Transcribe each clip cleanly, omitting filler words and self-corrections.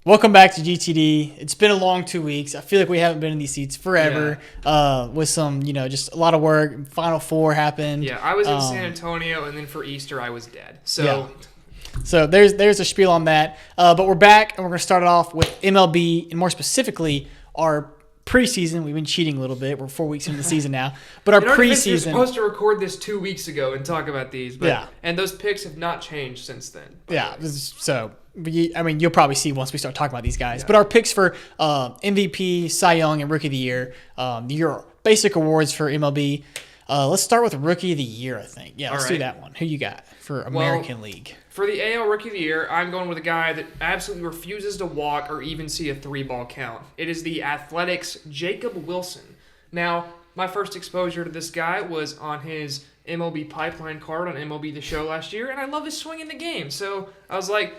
Welcome back to GTD. It's been a long 2 weeks. I feel like we haven't been in these seats forever. With some, just a lot of work. Final Four happened. Yeah, I was in San Antonio, and then for Easter, I was dead. So there's a spiel on that. But we're back, and we're going to start it off with MLB, and more specifically, our preseason. We've been cheating a little bit. We're 4 weeks into the season now. But our preseason. You're supposed to record this 2 weeks ago and talk about these. But, yeah. And those picks have not changed since then. Yeah. So, you'll probably see once we start talking about these guys. Yeah. But our picks for MVP, Cy Young, and Rookie of the Year, your basic awards for MLB. Let's start with Rookie of the Year, I think. Yeah, let's do that one. Who you got for American League? For the AL Rookie of the Year, I'm going with a guy that absolutely refuses to walk or even see a 3-ball count. It is the Athletics' Jacob Wilson. Now, my first exposure to this guy was on his MLB Pipeline card on MLB The Show last year, and I love his swing in the game. So I was like,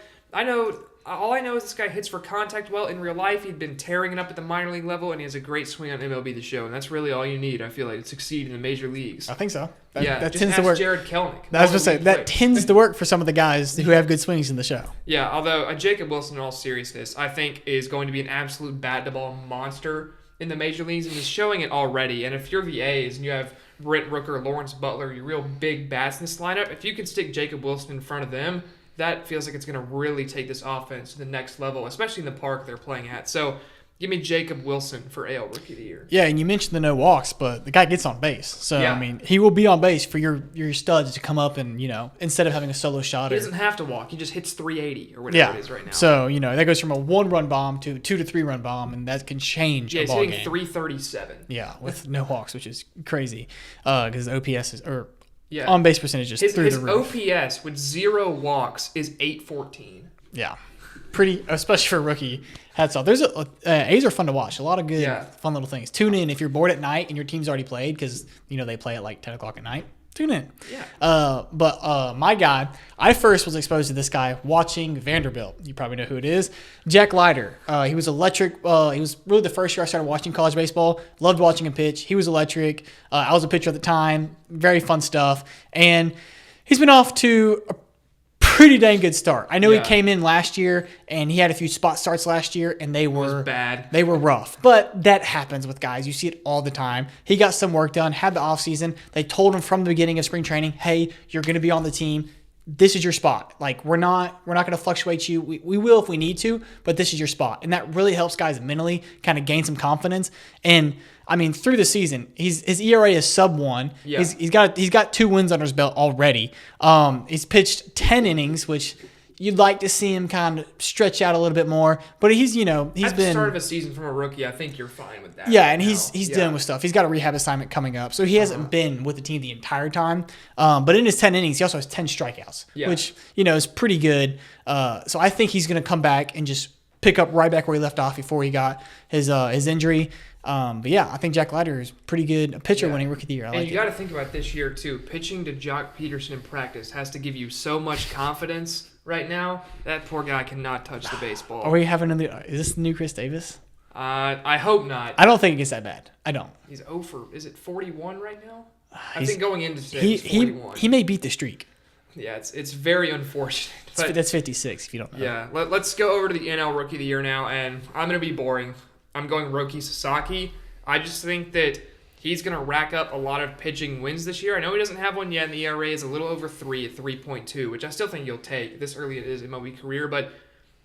all I know is this guy hits for contact well. In real life, he'd been tearing it up at the minor league level, and he has a great swing on MLB The Show, and that's really all you need, I feel like, to succeed in the major leagues. I think so. That tends to work. Jared Kelenic. I was going to say, that tends to work for some of the guys who have good swings in the show. Yeah, although Jacob Wilson, in all seriousness, I think is going to be an absolute bat-to-ball monster in the major leagues, and is showing it already. And if you're the A's and you have Brent Rooker, Lawrence Butler, your real big bats in this lineup, if you can stick Jacob Wilson in front of them, that feels like it's going to really take this offense to the next level, especially in the park they're playing at. So give me Jacob Wilson for AL Rookie of the Year. Yeah, and you mentioned the no walks, but the guy gets on base. So, he will be on base for your studs to come up and, instead of having a solo shot. He doesn't have to walk. He just hits 380 or whatever it is right now. So, that goes from a 1-run bomb to a 2 to 3-run bomb, and that can change a ball game. Yeah, he's hitting 337. Yeah, with no walks, which is crazy because OPS is on-base percentage is through the roof. His OPS with 0 walks is 814. Yeah. Pretty, especially for a rookie. Hats off. A's are fun to watch. A lot of good, fun little things. Tune in if you're bored at night and your team's already played because, they play at like 10 o'clock at night. Tune in. Yeah. But my guy, I first was exposed to this guy watching Vanderbilt. You probably know who it is. Jack Leiter. He was electric. He was really the first year I started watching college baseball. Loved watching him pitch. He was electric. I was a pitcher at the time. Very fun stuff. And he's been off to a pretty dang good start. I know he came in last year and he had a few spot starts last year and they were bad. They were rough. But that happens with guys. You see it all the time. He got some work done, had the offseason. They told him from the beginning of spring training, hey, you're going to be on the team. This is your spot. Like, we're not going to fluctuate you. We will if we need to, but this is your spot. And that really helps guys mentally kind of gain some confidence. And through the season, his ERA is sub-1. Yeah. He's got 2 wins under his belt already. He's pitched 10 innings, which you'd like to see him kind of stretch out a little bit more. But he's been at the start of a season from a rookie. I think you're fine with that. Yeah, and he's dealing with stuff. He's got a rehab assignment coming up, so he hasn't been with the team the entire time. But in his 10 innings, he also has 10 strikeouts, which is pretty good. So I think he's going to come back and just pick up right back where he left off before he got his injury. But yeah, I think Jack Leiter is pretty good. A pitcher winning Rookie of the Year. And you got to think about this year too. Pitching to Jock Peterson in practice has to give you so much confidence right now. That poor guy cannot touch the baseball. Are we having is this the new Chris Davis? I hope not. I don't think it gets that bad. I don't. He's 0 for, is it 41 right now? I think going into today, he's 41. He may beat the streak. Yeah, it's very unfortunate. But that's 56 if you don't know. Yeah, let's go over to the NL Rookie of the Year now, and I'm going to be boring. I'm going Roki Sasaki. I just think that he's going to rack up a lot of pitching wins this year. I know he doesn't have one yet, and the ERA is a little over 3 at 3.2, which I still think he'll take this early in his MLB career. But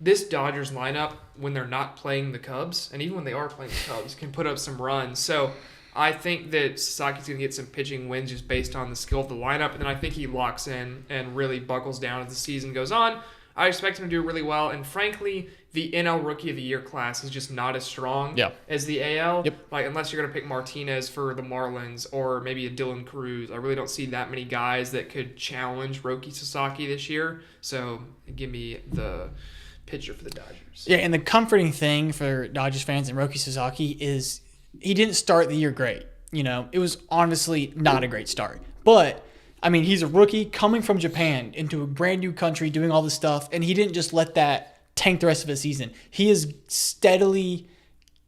this Dodgers lineup, when they're not playing the Cubs, and even when they are playing the Cubs, can put up some runs. So I think that Sasaki's going to get some pitching wins just based on the skill of the lineup, and then I think he locks in and really buckles down as the season goes on. I expect him to do really well, and frankly, the NL Rookie of the Year class is just not as strong as the AL. Yep. Like, unless you're going to pick Martinez for the Marlins or maybe a Dylan Cruz, I really don't see that many guys that could challenge Roki Sasaki this year. So give me the pitcher for the Dodgers. Yeah, and the comforting thing for Dodgers fans and Roki Sasaki is he didn't start the year great. It was honestly not a great start. But he's a rookie coming from Japan into a brand new country doing all this stuff, and he didn't just let that tank the rest of his season. He has steadily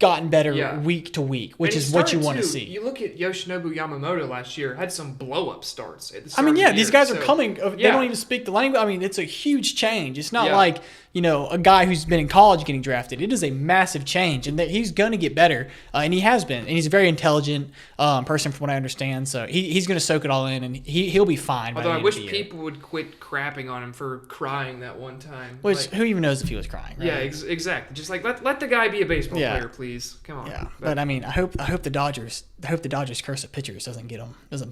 gotten better Yeah. week to week, which And is he what you started want to too. see. You look at Yoshinobu Yamamoto last year, had some blow-up starts at the I start mean, of yeah, the these year, guys are so- coming. They Yeah. don't even speak the language. I mean, it's a huge change. It's not Yeah. like, a guy who's been in college getting drafted. It is a massive change, and that he's going to get better, and he has been. And he's a very intelligent person, from what I understand. So he's going to soak it all in, and he'll be fine. Although by the I end wish of the year. people would quit crapping on him for crying that one time. Which Like, who even knows if he was crying? Right? yeah, exactly. Just like let the guy be a baseball Yeah. player, please. Come on. Yeah, but I mean, I hope the Dodgers curse of pitchers doesn't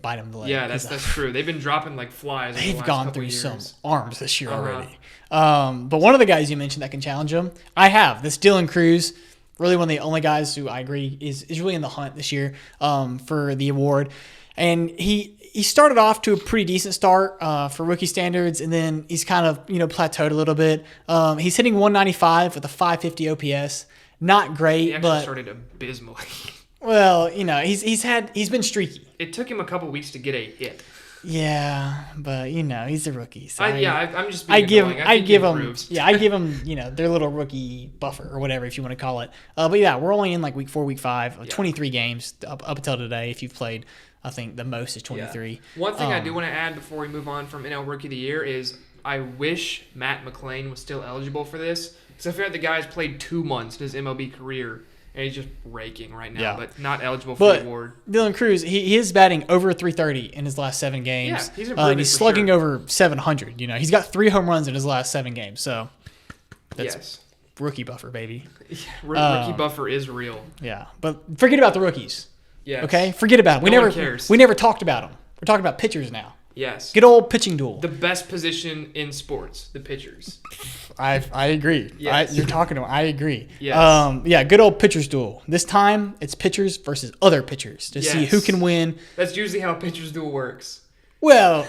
bite him in the leg. yeah, that's true. They've been dropping like flies. over the They've last gone couple through years. some arms this year Uh-huh. already. But one of the guys you mentioned that can challenge him, I have. This Dylan Cruz, really one of the only guys who I agree is really in the hunt this year for the award. And he started off to a pretty decent start for rookie standards, and then he's kind of plateaued a little bit. He's hitting 195 with a 550 OPS. Not great, He actually but started abysmally. well, he's been streaky. It took him a couple weeks to get a hit. Yeah, but he's a rookie. So I'm just being I give annoying. I think he give them improves. I give them their little rookie buffer or whatever if you want to call it. But yeah, we're only in like week 4, week 5, 23 games up until today. If you've played, I think the most is 23. Yeah. One thing I do want to add before we move on from NL Rookie of the Year is I wish Matt McClain was still eligible for this, because I feel like the guy's played 2 months in his MLB career and he's just raking right now, Yeah. but not eligible for the award. Dylan Cruz, he is batting over 330 in his last 7 games. Yeah, he's improving and he's for slugging sure. over 700. He's got 3 home runs in his last 7 games. So that's Yes. rookie buffer, baby. Rookie buffer is real. Yeah, but forget about the rookies. Yes. Okay, forget about it. No one cares. We never talked about them. We're talking about pitchers now. Yes. Good old pitching duel. The best position in sports, the pitchers. I agree. Yes. You're talking to him. I agree. Yes. Yeah, good old pitchers duel. This time it's pitchers versus other pitchers to see Yes. who can win. That's usually how pitchers duel works. Well,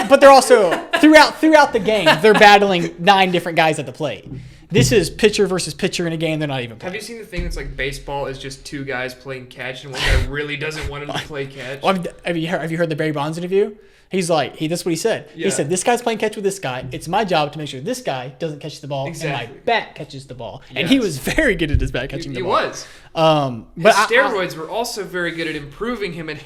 but they're also throughout the game they're battling 9 different guys at the plate. This is pitcher versus pitcher in a game they're not even playing. Have you seen the thing that's like baseball is just 2 guys playing catch and one guy really doesn't want him to play catch? Well, have you heard the Barry Bonds interview? He's like, that's what he said. Yeah. He said, this guy's playing catch with this guy. It's my job to make sure this guy doesn't catch the ball Exactly. and my bat catches the ball. And he Yes. was very good at his bat catching the He ball. was. But His steroids were also very good at improving him. And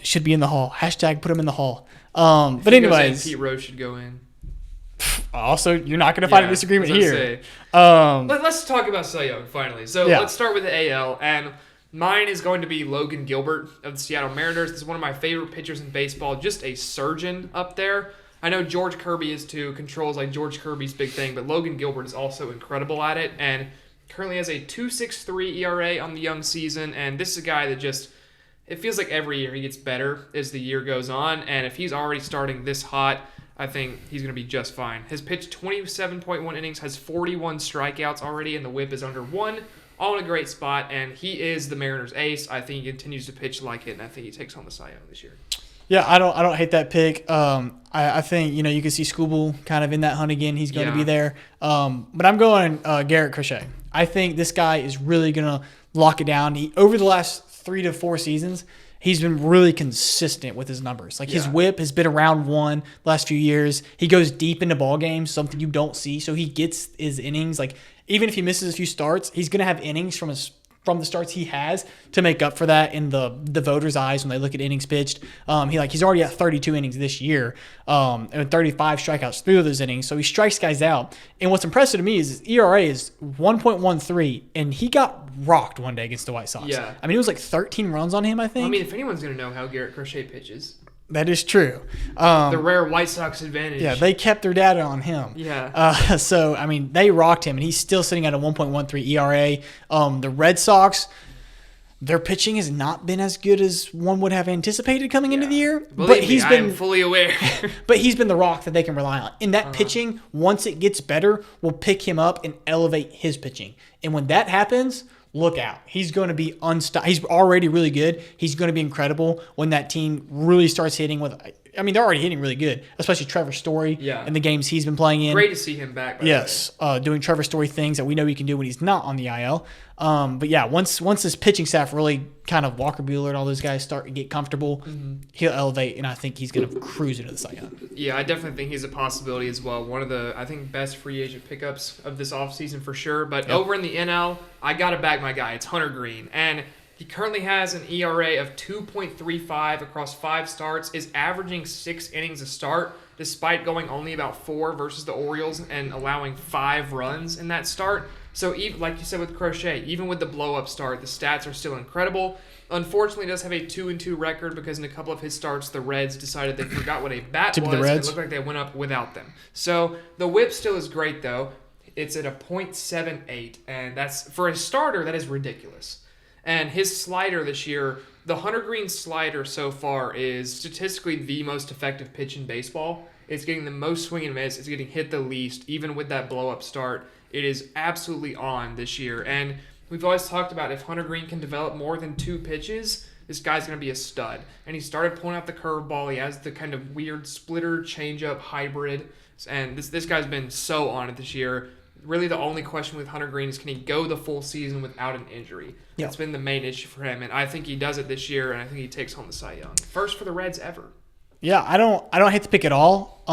should be in the hall. # put him in the hall. But anyways, Pete Rose should go in. also you're not going to find a Yeah, disagreement I was here. gonna say. Let's talk about Cy Young finally. So Yeah. let's start with the AL, and mine is going to be Logan Gilbert of the Seattle Mariners. This is one of my favorite pitchers in baseball. Just a surgeon up there. I know George Kirby is too. Controls like George Kirby's big thing, but Logan Gilbert is also incredible at it, and currently has a 2.63 ERA on the young season. And this is a guy that just, it feels like every year he gets better as the year goes on. And if he's already starting this hot, I think he's going to be just fine. His pitched 27.1 innings, has 41 strikeouts already, and the whip is under 1. All in a great spot, and he is the Mariners' ace. I think he continues to pitch like it, and I think he takes home the Cy Young this year. Yeah, I don't hate that pick. I think you can see Skubal kind of in that hunt again. He's going to be there. But I'm going Garrett Crochet. I think this guy is really going to lock it down. Over the last 3 to 4 seasons, he's been really consistent with his numbers. Like his whip has been around 1 last few years. He goes deep into ball games, something you don't see. So he gets his innings. Like even if he misses a few starts, he's going to have innings from the starts he has to make up for that in the voters' eyes when they look at innings pitched. He's already at 32 innings this year, and 35 strikeouts through those innings. So he strikes guys out. And what's impressive to me is his ERA is 1.13, and he got rocked one day against the White Sox. Yeah. I mean, it was like 13 runs on him, I think. I mean, if anyone's going to know how Garrett Crochet pitches, that is true. the rare White Sox advantage. Yeah, they kept their data on him. Yeah. So, I mean, they rocked him, and he's still sitting at a 1.13 ERA. The Red Sox, their pitching has not been as good as one would have anticipated coming into the year. Believe me, I am fully aware. But he's been the rock that they can rely on. And that pitching, once it gets better, will pick him up and elevate his pitching. And when that happens, look out. He's going to be unstoppable. He's already really good. He's going to be incredible when that team really starts hitting with I mean, they're already hitting really good, especially Trevor Story and the games he's been playing in. Great to see him back, by the way. Doing Trevor Story things that we know he can do when he's not on the IL. But yeah, once this pitching staff really kind of Walker Buehler and all those guys start to get comfortable, he'll elevate, and I think he's going to cruise into the Cy Young. Yeah, I definitely think he's a possibility as well. One of the, I think, best free agent pickups of this offseason for sure. But over in the NL, I got to back my guy. It's Hunter Green. And he currently has an ERA of 2.35 across 5 starts, is averaging 6 innings a start, despite going only about 4 versus the Orioles and allowing 5 runs in that start. So, even, like you said with Crochet, even with the blow-up start, the stats are still incredible. Unfortunately, he does have a 2-2 record because in a couple of his starts, the Reds decided they forgot what a bat was, and it looked like they went up without them. So, the whip still is great, though. It's at a .78, and that's, for a starter, that is ridiculous. And his slider this year, the Hunter Green slider so far is statistically the most effective pitch in baseball. It's getting the most swing and miss. It's getting hit the least, even with that blow-up start. It is absolutely on this year. And we've always talked about if Hunter Green can develop more than 2 pitches, this guy's going to be a stud. And he started pulling out the curveball. He has the kind of weird splitter, changeup, hybrid. And this guy's been so on it this year. Really, the only question with Hunter Green is can he go the full season without an injury? That's been the main issue for him, and I think he does it this year, and I think he takes home the Cy Young. First for the Reds ever. Yeah, I don't hate the pick at all.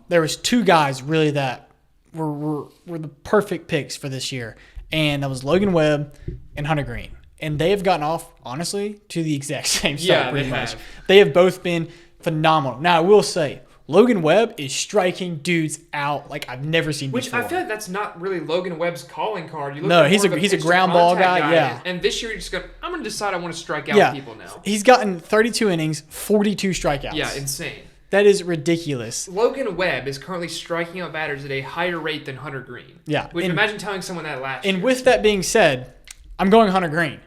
There was 2 guys really that were the perfect picks for this year, and that was Logan Webb and Hunter Green. And they have gotten off, honestly, to the exact same start pretty much. They have both been phenomenal. Now, I will say, Logan Webb is striking dudes out like I've never seen before. Which I feel like that's not really Logan Webb's calling card. You look no, he's a ground ball guy. Yeah. And this year you're just going, I'm going to decide I want to strike out people now. He's gotten 32 innings, 42 strikeouts. Yeah, insane. That is ridiculous. Logan Webb is currently striking out batters at a higher rate than Hunter Green. Yeah. Which imagine telling someone that last year. And with that being said, I'm going Hunter Green.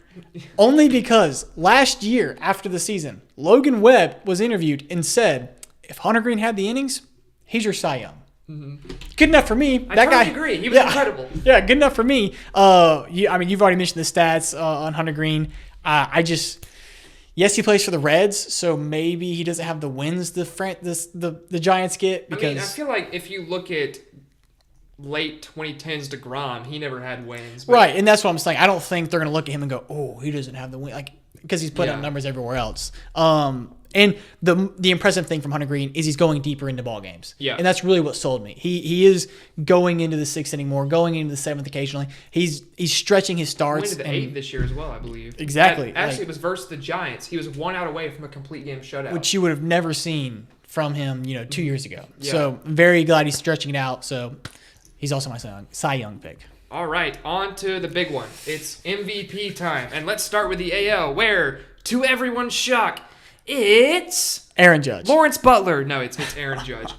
Only because last year after the season, Logan Webb was interviewed and said, if Hunter Green had the innings, he's your Cy Young. Mm-hmm. Good enough for me. I totally agree. He was incredible. Yeah, good enough for me. You've already mentioned the stats on Hunter Green. Yes, he plays for the Reds, so maybe he doesn't have the wins the Giants get. Because I feel like if you look at late 2010s DeGrom, he never had wins. Right, and that's what I'm saying. I don't think they're going to look at him and go, oh, he doesn't have the win. Because he's putting up numbers everywhere else. And the impressive thing from Hunter Green is he's going deeper into ball games. Yeah. And that's really what sold me. He is going into the 6th inning more, going into the 7th occasionally. He's stretching his starts. He went into the 8th this year as well, I believe. Exactly. Actually, it was versus the Giants. He was 1 out away from a complete game shutout. Which you would have never seen from him, 2 years ago. Yeah. So I'm very glad he's stretching it out. So he's also my Cy Young pick. All right, on to the big one. It's MVP time. And let's start with the AL, where, to everyone's shock, it's Aaron Judge. Lawrence Butler. No, it's Aaron Judge.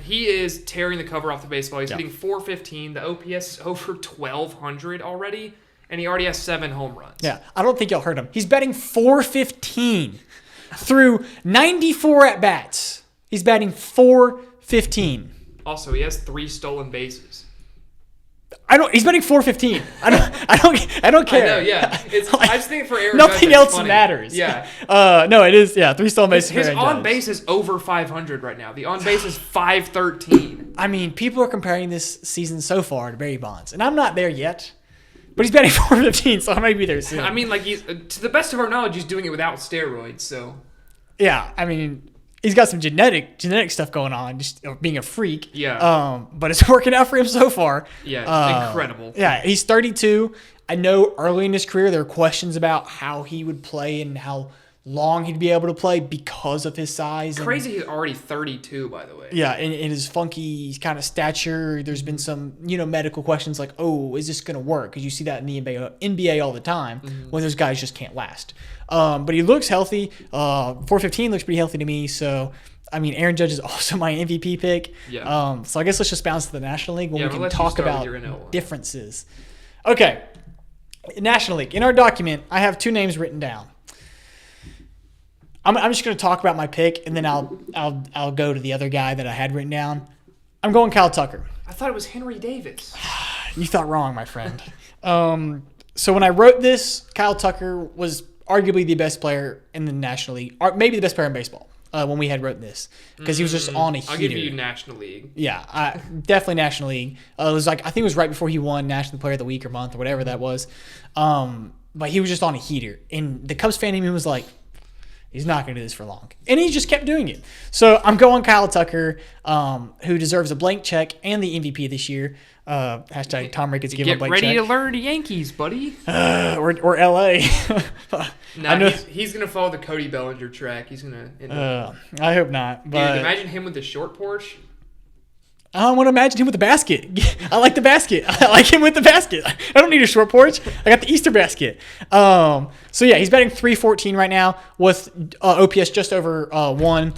He is tearing the cover off the baseball. He's hitting .415. The OPS is over 1,200 already, and he already has 7 home runs. Yeah, I don't think y'all heard him. He's batting .415 through 94 at-bats. He's batting .415. Also, he has 3 stolen bases. He's betting .415. I don't care. I know, yeah. I just think for Aaron nothing Judge, else matters. Yeah. No, it is. Yeah, 3 stolen bases. His on base is over 500 right now. The on base is 513. I mean, people are comparing this season so far to Barry Bonds, and I'm not there yet. But he's batting .415, so I might be there soon. I mean, he's to the best of our knowledge, he's doing it without steroids. So. Yeah, I mean. He's got some genetic stuff going on, just being a freak. Yeah. But it's working out for him so far. Yeah, incredible. Yeah, he's 32. I know early in his career there were questions about how he would play and how long he'd be able to play because of his size. Crazy he's already 32, by the way. Yeah, and his funky kind of stature. There's been some, medical questions like, oh, is this going to work? Because you see that in the NBA all the time when those guys just can't last. But he looks healthy. .415 looks pretty healthy to me. So, I mean, Aaron Judge is also my MVP pick. Yeah. So I guess let's just bounce to the National League when we can talk about differences. Okay. National League. In our document, I have 2 names written down. I'm just going to talk about my pick, and then I'll go to the other guy that I had written down. I'm going Kyle Tucker. I thought it was Henry Davis. You thought wrong, my friend. So when I wrote this, Kyle Tucker was arguably the best player in the National League, or maybe the best player in baseball. when we had wrote this because he was just on a heater. I'll give you National League. Yeah, definitely National League. It was like I think it was right before he won National Player of the Week or month or whatever that was. But he was just on a heater, and the Cubs fan in me was like, he's not going to do this for long. And he just kept doing it. So I'm going Kyle Tucker, who deserves a blank check and the MVP this year. Hashtag Tom Ricketts give him a blank check. Get ready to learn the Yankees, buddy. Or L.A. Nah, he's going to follow the Cody Bellinger track. He's going to I hope not. But dude, imagine him with the short porch. I want to imagine him with the basket. I like the basket. I like him with the basket. I don't need a short porch. I got the Easter basket. So yeah, he's batting .314 right now with OPS just over 1,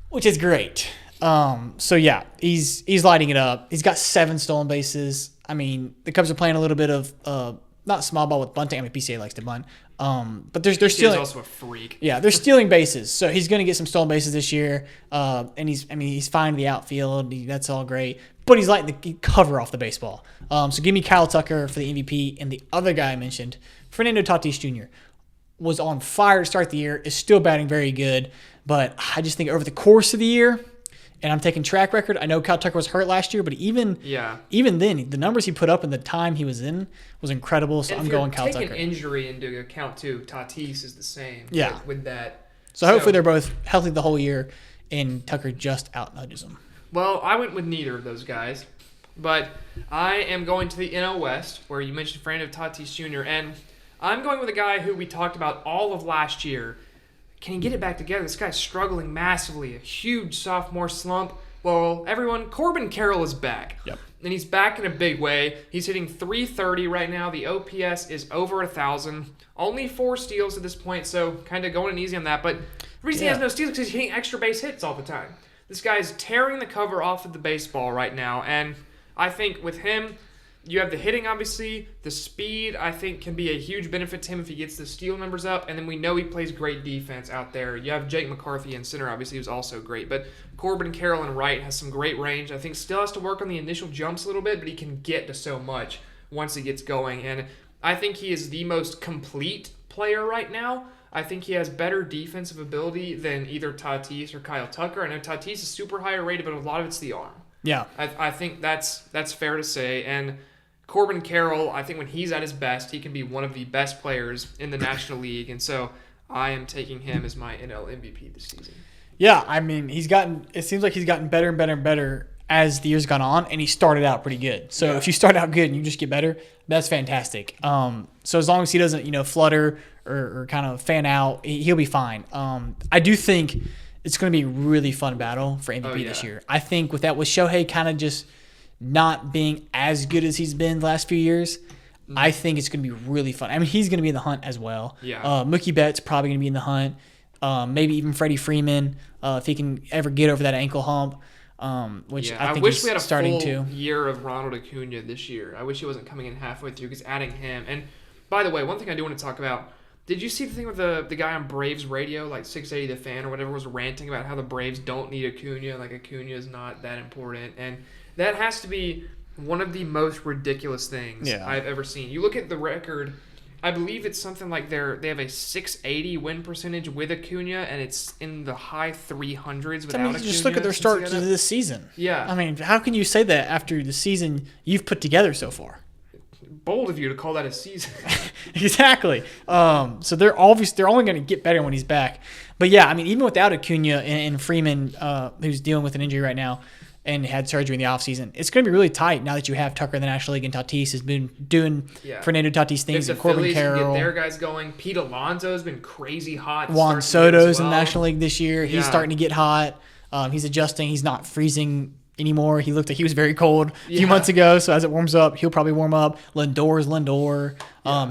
which is great. So yeah, he's lighting it up. He's got 7 stolen bases. I mean, the Cubs are playing a little bit of not small ball with bunting. I mean, PCA likes to bunt. But they're stealing. He's also a freak. Yeah, they're stealing bases. So he's going to get some stolen bases this year. And he's fine in the outfield. That's all great. But he's lighting the cover off the baseball. So give me Kyle Tucker for the MVP. And the other guy I mentioned, Fernando Tatis Jr., was on fire to start the year, is still batting very good. But I just think over the course of the year, and I'm taking track record. I know Kyle Tucker was hurt last year, but even then, the numbers he put up in the time he was in was incredible. So I'm going Kyle Tucker. Taking injury into account too, Tatis is the same. Yeah, with that. So hopefully they're both healthy the whole year, and Tucker just out nudges them. Well, I went with neither of those guys, but I am going to the NL West, where you mentioned Fernando Tatis Jr., and I'm going with a guy who we talked about all of last year. Can he get it back together? This guy's struggling massively. A huge sophomore slump. Well, Corbin Carroll is back. Yep. And he's back in a big way. He's hitting .330 right now. The OPS is over 1,000. Only 4 steals at this point, so kind of going easy on that. But the reason he has no steals is because he's hitting extra base hits all the time. This guy's tearing the cover off of the baseball right now. And I think with him, you have the hitting, obviously. The speed, I think, can be a huge benefit to him if he gets the steal numbers up. And then we know he plays great defense out there. You have Jake McCarthy in center, obviously, who's also great. But Corbin Carroll in right has some great range. I think still has to work on the initial jumps a little bit, but he can get to so much once he gets going. And I think he is the most complete player right now. I think he has better defensive ability than either Tatis or Kyle Tucker. I know Tatis is super higher rated, but a lot of it's the arm. Yeah. I think that's fair to say. And Corbin Carroll, I think when he's at his best, he can be one of the best players in the National League. And so I am taking him as my NL MVP this season. Yeah, I mean, it seems like he's gotten better and better and better as the years gone on, and he started out pretty good. So if you start out good and you just get better, that's fantastic. So as long as he doesn't, flutter or kind of fan out, he'll be fine. I do think it's going to be a really fun battle for MVP this year. I think with Shohei kind of just not being as good as he's been the last few years, I think it's going to be really fun. I mean, he's going to be in the hunt as well. Yeah. Mookie Betts probably going to be in the hunt. Maybe even Freddie Freeman, if he can ever get over that ankle hump, which I think wish we had a starting full to. year of Ronald Acuna this year. I wish he wasn't coming in halfway through because adding him. And by the way, one thing I do want to talk about, did you see the thing with the guy on Braves radio, like 680 The Fan or whatever, was ranting about how the Braves don't need Acuna, like Acuna is not that important. And that has to be one of the most ridiculous things I've ever seen. You look at the record, I believe it's something like they have a .680 win percentage with Acuna, and it's in the high 300s without Acuna. Just look at their start to this season. Yeah. I mean, how can you say that after the season you've put together so far? Bold of you to call that a season. Exactly. So they're only going to get better when he's back. But yeah, I mean, even without Acuna and Freeman, who's dealing with an injury right now, and had surgery in the offseason, it's going to be really tight now that you have Tucker in the National League and Tatis has been doing Fernando Tatis things and Corbin Carroll. Get their guys going. Pete Alonso has been crazy hot. Juan Soto's in the National League this year. He's starting to get hot. He's adjusting. He's not freezing anymore. He looked like he was very cold a few months ago, so as it warms up, he'll probably warm up. Lindor's Lindor.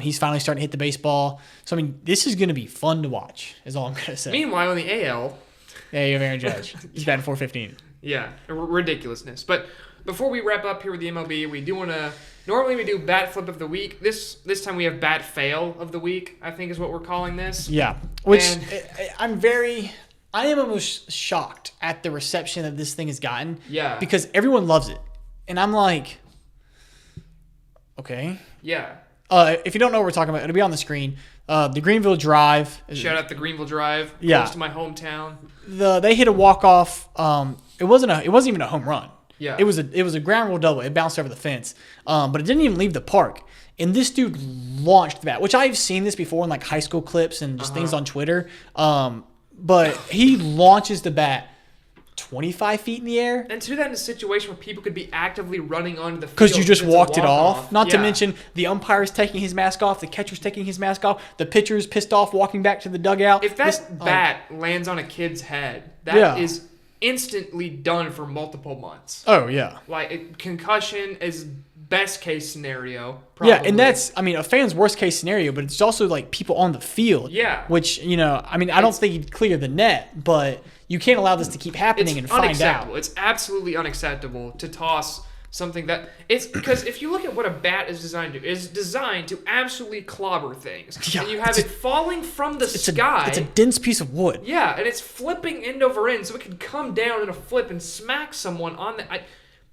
He's finally starting to hit the baseball. So, I mean, this is going to be fun to watch, is all I'm going to say. Meanwhile, in the AL... Yeah, you have Aaron Judge. He's batting .415. Yeah, ridiculousness. But before we wrap up here with the MLB, we do want to... Normally we do bat flip of the week. This time we have bat fail of the week, I think is what we're calling this. Yeah, which I am almost shocked at the reception that this thing has gotten. Yeah. Because everyone loves it. And I'm like, okay. Yeah. If you don't know what we're talking about, it'll be on the screen. The Greenville Drive. Shout out the Greenville Drive. Yeah. Close to my hometown. They hit a walk-off. It wasn't even a home run. Yeah. It was a ground rule double. It bounced over the fence. But it didn't even leave the park. And this dude launched that, which I've seen this before in like high school clips and just things on Twitter. But he launches the bat 25 feet in the air. And to do that in a situation where people could be actively running onto the field. Because you just walked it off. Not to Yeah. mention the umpire's taking his mask off, the catcher's taking his mask off, the pitcher's pissed off walking back to the dugout. If that bat lands on a kid's head, that is instantly done for multiple months. Oh, yeah. Like, concussion is best case scenario. Probably. Yeah, and that's, I mean, a fan's worst case scenario, but it's also like people on the field. Yeah. Which, I mean, I don't think he'd clear the net, but you can't allow this to keep happening and find out. It's absolutely unacceptable to toss something that it's because if you look at what a bat is designed to, is designed to absolutely clobber things. Yeah, and you have it falling from the sky. It's a dense piece of wood. Yeah, and it's flipping end over end, so it could come down in a flip and smack someone on the.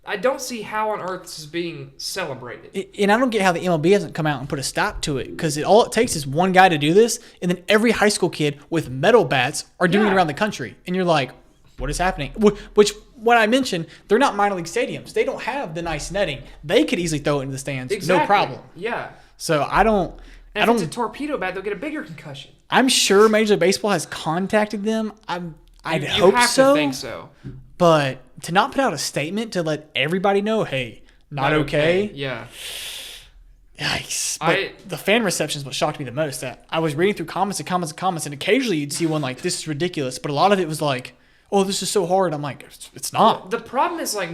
I don't see how on earth this is being celebrated. And I don't get how the MLB hasn't come out and put a stop to it, because all it takes is one guy to do this, and then every high school kid with metal bats are doing it around the country. And you're like, what is happening? Which, when I mentioned, they're not minor league stadiums. They don't have the nice netting. They could easily throw it into the stands, no problem. Yeah. So I don't. And if it's a torpedo bat, they'll get a bigger concussion. I'm sure Major League Baseball has contacted them. I'd hope You have to think so. But to not put out a statement to let everybody know, hey, not okay. Yeah. Yikes. But the fan reception is what shocked me the most. That I was reading through comments, and occasionally you'd see one like, this is ridiculous. But a lot of it was like, oh, this is so hard. I'm like, it's not. The problem is, like,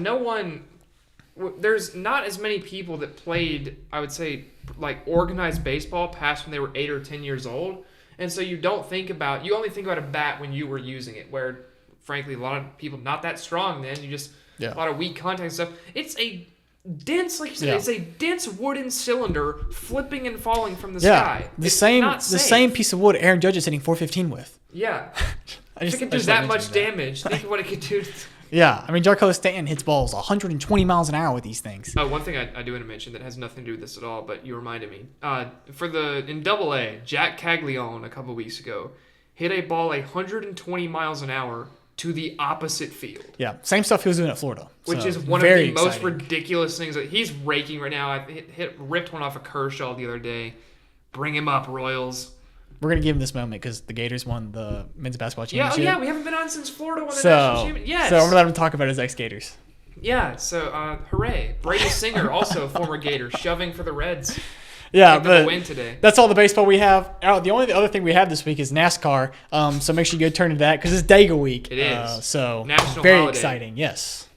there's not as many people that played, I would say, like, organized baseball past when they were 8 or 10 years old. And so you only think about a bat when you were using it, where, frankly, a lot of people not that strong then. You just, a lot of weak contact and stuff. It's a dense, like you said, it's a dense wooden cylinder flipping and falling from the sky. The same piece of wood Aaron Judge is hitting 415 with. Yeah. If it could do that much damage, think of what it could do. Yeah, I mean, Giancarlo Stanton hits balls 120 miles an hour with these things. One thing I do want to mention that has nothing to do with this at all, but you reminded me. In Double-A, Jack Caglione a couple weeks ago hit a ball 120 miles an hour to the opposite field. Yeah, same stuff he was doing at Florida. Which is one of the most ridiculous things. That he's raking right now. I ripped one off of Kershaw the other day. Bring him up, Royals. We're going to give him this moment because the Gators won the men's basketball championship. Yeah, we haven't been on since Florida won the national championship. Yes. So I'm going to let him talk about his ex-Gators. Yeah, so hooray. Brady Singer, also a former Gator, shoving for the Reds. Yeah, but win today. That's all the baseball we have. The only other thing we have this week is NASCAR. So make sure you go turn to that because it's Daigle week. It is. So National very holiday. exciting. Yes.